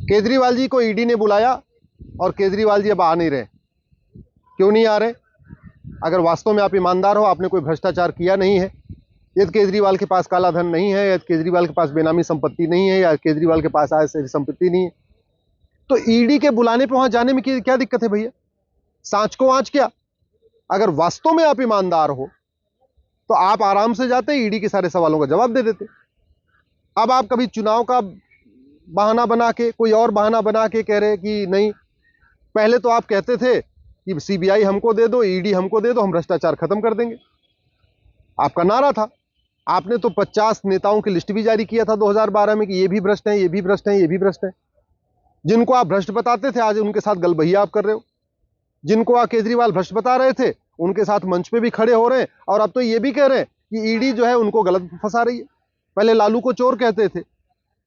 केजरीवाल जी को ईडी ने बुलाया और केजरीवाल जी अब आ नहीं रहे। क्यों नहीं आ रहे? अगर वास्तव में आप ईमानदार हो, आपने कोई भ्रष्टाचार किया नहीं है, यदि केजरीवाल के पास काला धन नहीं है, यदि केजरीवाल के पास बेनामी संपत्ति नहीं है, या केजरीवाल के पास आय से संपत्ति नहीं है, तो ईडी के बुलाने पर वहां जाने में क्या दिक्कत है भैया? सांच को आंच क्या? अगर वास्तव में आप ईमानदार हो तो आप आराम से जाते, ईडी के सारे सवालों का जवाब दे देते। अब आप कभी चुनाव का बहाना बना के, कोई और बहाना बना के कह रहे कि नहीं, पहले तो आप कहते थे कि सीबीआई हमको दे दो, ईडी हमको दे दो, हम भ्रष्टाचार खत्म कर देंगे, आपका नारा था। आपने तो 50 नेताओं की लिस्ट भी जारी किया था 2012 में कि ये भी भ्रष्ट हैं, ये भी भ्रष्ट हैं, ये भी भ्रष्ट हैं। जिनको आप भ्रष्ट बताते थे, आज उनके साथ गलबहिया आप कर रहे हो। जिनको आप केजरीवाल भ्रष्ट बता रहे थे, उनके साथ मंच पे भी खड़े हो रहे हैं, और अब तो ये भी कह रहे हैं कि ईडी जो है उनको गलत फंसा रही है। पहले लालू को चोर कहते थे,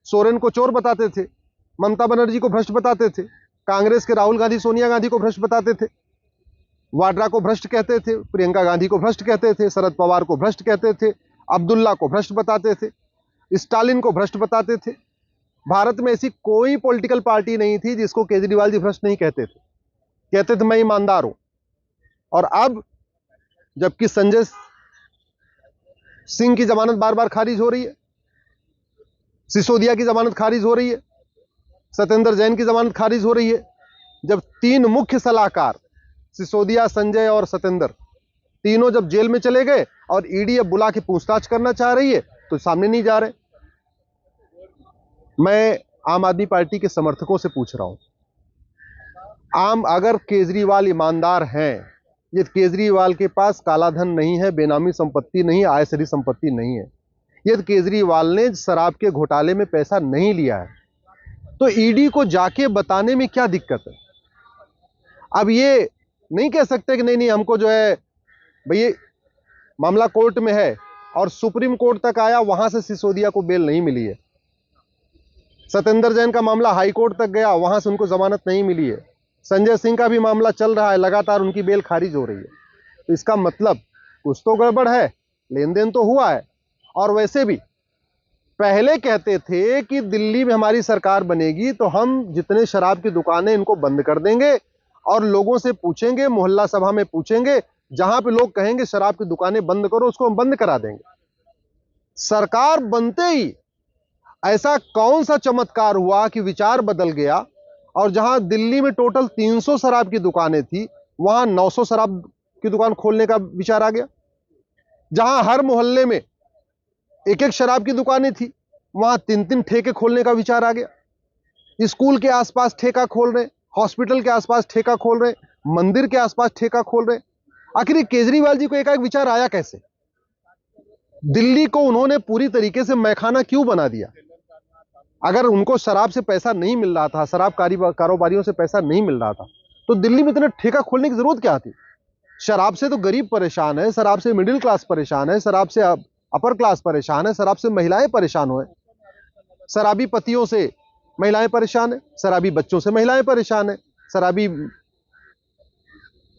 सोरेन को चोर बताते थे, ममता बनर्जी को भ्रष्ट बताते थे, कांग्रेस के राहुल गांधी सोनिया गांधी को भ्रष्ट बताते थे, वाड्रा को भ्रष्ट कहते थे, प्रियंका गांधी को भ्रष्ट कहते थे, शरद पवार को भ्रष्ट कहते थे, अब्दुल्ला को भ्रष्ट बताते थे, स्टालिन को भ्रष्ट बताते थे। भारत में ऐसी कोई पॉलिटिकल पार्टी नहीं थी जिसको केजरीवाल जी भ्रष्ट नहीं कहते थे। कहते थे मैं ईमानदार हूं। और अब जबकि संजय सिंह की जमानत बार बार खारिज हो रही है, सिसोदिया की जमानत खारिज हो रही है, सत्येंद्र जैन की जमानत खारिज हो रही है, जब तीन मुख्य सलाहकार सिसोदिया, संजय और सत्येंद्र तीनों जब जेल में चले गए और ईडी अब बुला के पूछताछ करना चाह रही है, तो सामने नहीं जा रहे। मैं आम आदमी पार्टी के समर्थकों से पूछ रहा हूं, अगर केजरीवाल ईमानदार हैं, ये केजरीवाल के पास काला धन नहीं है, बेनामी संपत्ति नहीं है, आय से संपत्ति नहीं है, यदि केजरीवाल ने शराब के घोटाले में पैसा नहीं लिया है, तो ईडी को जाके बताने में क्या दिक्कत है? अब ये नहीं कह सकते कि नहीं नहीं हमको जो है भैया मामला कोर्ट में है और सुप्रीम कोर्ट तक आया, वहां से सिसोदिया को बेल नहीं मिली है। सत्येंद्र जैन का मामला हाई कोर्ट तक गया, वहां से उनको जमानत नहीं मिली है। संजय सिंह का भी मामला चल रहा है, लगातार उनकी बेल खारिज हो रही है। तो इसका मतलब कुछ तो गड़बड़ है, लेन देन तो हुआ है। और वैसे भी पहले कहते थे कि दिल्ली में हमारी सरकार बनेगी तो हम जितने शराब की दुकानें इनको बंद कर देंगे और लोगों से पूछेंगे, मोहल्ला सभा में पूछेंगे, जहां पे लोग कहेंगे शराब की दुकानें बंद करो, उसको हम बंद करा देंगे। सरकार बनते ही ऐसा कौन सा चमत्कार हुआ कि विचार बदल गया, और जहां दिल्ली में टोटल 300 शराब की दुकानें थी, वहां 900 शराब की दुकान खोलने का विचार आ गया। जहां हर मोहल्ले में एक एक शराब की दुकानें थी, वहां 3-3 ठेके खोलने का विचार आ गया। स्कूल के आसपास ठेका खोल रहे, हॉस्पिटल के आसपास ठेका खोल रहे, मंदिर के आसपास ठेका खोल रहे। आखिर केजरीवाल जी को एकाएक विचार आया कैसे? दिल्ली को उन्होंने पूरी तरीके से मैखाना क्यों बना दिया? अगर उनको शराब से पैसा नहीं मिल रहा था, शराब कारोबारियों से पैसा नहीं मिल रहा था, तो दिल्ली में इतना ठेका खोलने की जरूरत क्या थी? शराब से तो गरीब परेशान है, शराब से मिडिल क्लास परेशान है, शराब से अपर क्लास परेशान है, शराब से महिलाएं परेशान हुए, शराबी पतियों से महिलाएं परेशान है, शराबी बच्चों से महिलाएं परेशान है, शराबी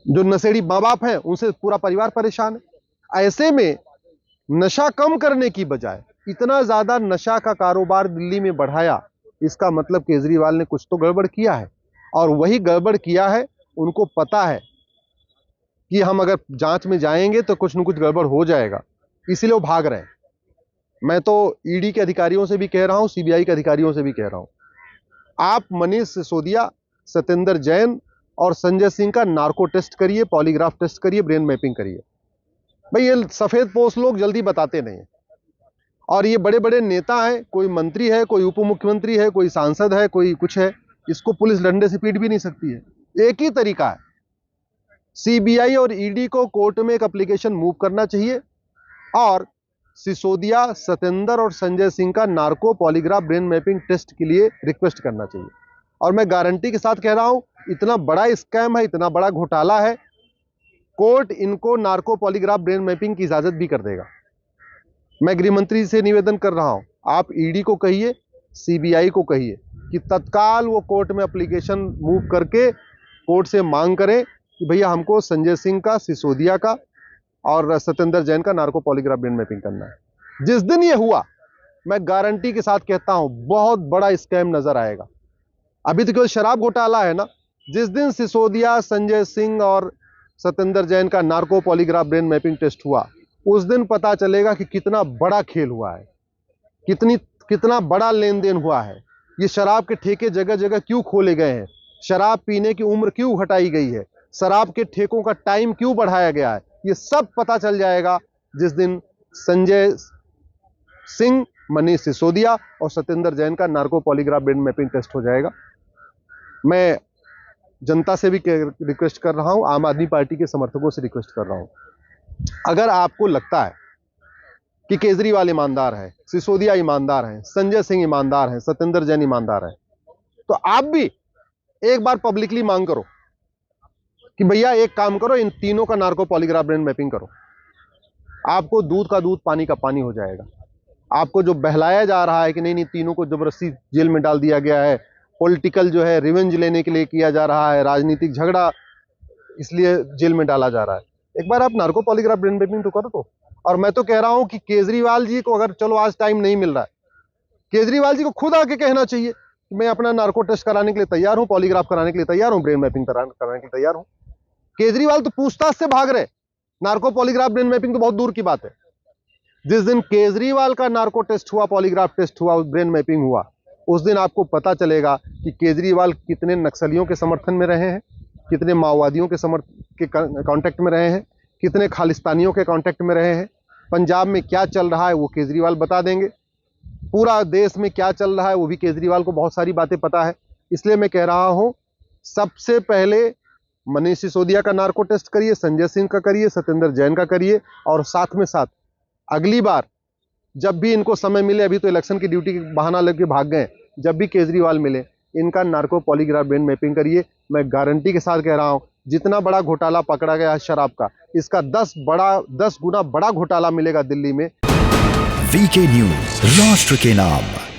जो नशेड़ी माँ बाप हैं उनसे पूरा परिवार परेशान है। ऐसे में नशा कम करने की बजाय इतना ज्यादा नशा का कारोबार दिल्ली में बढ़ाया, इसका मतलब केजरीवाल ने कुछ तो गड़बड़ किया है। और वही गड़बड़ किया है, उनको पता है कि हम अगर जांच में जाएंगे तो कुछ न कुछ गड़बड़ हो जाएगा, इसीलिए वो भाग रहे हैं। मैं तो ईडी के अधिकारियों से भी कह रहा हूं, सीबीआई के अधिकारियों से भी कह रहा हूं, आप मनीष सिसोदिया, सत्येंद्र जैन और संजय सिंह का नार्को टेस्ट करिए, पॉलीग्राफ टेस्ट करिए, ब्रेन मैपिंग करिए। भाई ये सफेद पोस्ट लोग जल्दी बताते नहीं, और ये बड़े बड़े नेता हैं, कोई मंत्री है, कोई उप मुख्यमंत्री है, कोई सांसद है, कोई कुछ है, इसको पुलिस डंडे से पीट भी नहीं सकती है। एक ही तरीका है, सीबीआई और ईडी को कोर्ट में एक एप्लीकेशन मूव करना चाहिए और सिसोदिया, सत्येंद्र और संजय सिंह का narco polygraph brain mapping test के लिए रिक्वेस्ट करना चाहिए। और मैं गारंटी के साथ कह रहा हूं, इतना बड़ा स्कैम है, इतना बड़ा घोटाला है, कोर्ट इनको नार्को पॉलीग्राफ ब्रेन मैपिंग की इजाजत भी कर देगा। मैं गृह मंत्री से निवेदन कर रहा हूं, आप ईडी को कहिए, सीबीआई को कहिए कि तत्काल वो कोर्ट में एप्लीकेशन मूव करके कोर्ट से मांग करें कि भैया हमको संजय सिंह का, सिसोदिया का और सत्येंद्र जैन का नार्को पॉलीग्राफ ब्रेन मैपिंग करना है। जिस दिन ये हुआ, मैं गारंटी के साथ कहता हूं बहुत बड़ा स्कैम नजर आएगा। अभी तो केवल शराब घोटाला है ना। जिस दिन सिसोदिया, संजय सिंह और सत्येंद्र जैन का narco polygraph brain mapping test हुआ, उस दिन पता चलेगा कि कितना बड़ा खेल हुआ है, कितना बड़ा लेन देन हुआ है। ये शराब के ठेके जगह जगह क्यों खोले गए हैं, शराब पीने की उम्र क्यों घटाई गई है, शराब के ठेकों का टाइम क्यों बढ़ाया गया है, ये सब पता चल जाएगा जिस दिन संजय सिंह, मनीष सिसोदिया और सत्येंद्र जैन का narco polygraph brain mapping test हो जाएगा। मैं जनता से भी रिक्वेस्ट कर रहा हूं, आम आदमी पार्टी के समर्थकों से रिक्वेस्ट कर रहा हूं, अगर आपको लगता है कि केजरीवाल ईमानदार है, सिसोदिया ईमानदार है, संजय सिंह ईमानदार है, सत्येंद्र जैन ईमानदार है, तो आप भी एक बार पब्लिकली मांग करो कि भैया एक काम करो, इन तीनों का नार्को पॉलीग्राफ ब्रेन मैपिंग करो। आपको दूध का दूध, पानी का पानी हो जाएगा। आपको जो बहलाया जा रहा है कि नहीं तीनों को जबरदस्ती जेल में डाल दिया गया है, पॉलिटिकल जो है रिवेंज लेने के लिए किया जा रहा है, राजनीतिक झगड़ा इसलिए जेल में डाला जा रहा है, एक बार आप नार्को पॉलीग्राफ ब्रेन मैपिंग तो करो तो। और मैं तो कह रहा हूं कि केजरीवाल जी को, अगर चलो आज टाइम नहीं मिल रहा है, केजरीवाल जी को खुद आके कहना चाहिए कि मैं अपना नार्को टेस्ट कराने के लिए तैयार हूं, पॉलीग्राफ कराने के लिए तैयार हूं, ब्रेन मैपिंग कराने के लिए तैयार हूं। केजरीवाल तो पूछताछ से भाग रहे, नार्को पॉलीग्राफ ब्रेन मैपिंग तो बहुत दूर की बात है। जिस दिन केजरीवाल का नार्को टेस्ट हुआ, पॉलीग्राफ टेस्ट हुआ, ब्रेन मैपिंग हुआ, उस दिन आपको पता चलेगा कि केजरीवाल कितने नक्सलियों के समर्थन में रहे हैं, कितने माओवादियों के कांटेक्ट में रहे हैं, कितने खालिस्तानियों के कांटेक्ट में रहे हैं। पंजाब में क्या चल रहा है वो केजरीवाल बता देंगे, पूरा देश में क्या चल रहा है वो भी केजरीवाल को बहुत सारी बातें पता है। इसलिए मैं कह रहा हूं, सबसे पहले मनीष सिसोदिया का नार्को टेस्ट करिए, संजय सिंह का करिए, सत्येंद्र जैन का करिए, और साथ में साथ अगली बार जब भी इनको समय मिले, अभी तो इलेक्शन की ड्यूटी के बहाना लेके भाग गए, जब भी केजरीवाल मिले इनका नार्को पॉलीग्राफ ब्रेन मैपिंग करिए। मैं गारंटी के साथ कह रहा हूं, जितना बड़ा घोटाला पकड़ा गया है शराब का, इसका 10 गुना बड़ा घोटाला मिलेगा दिल्ली में। वीके न्यूज, राष्ट्र के नाम।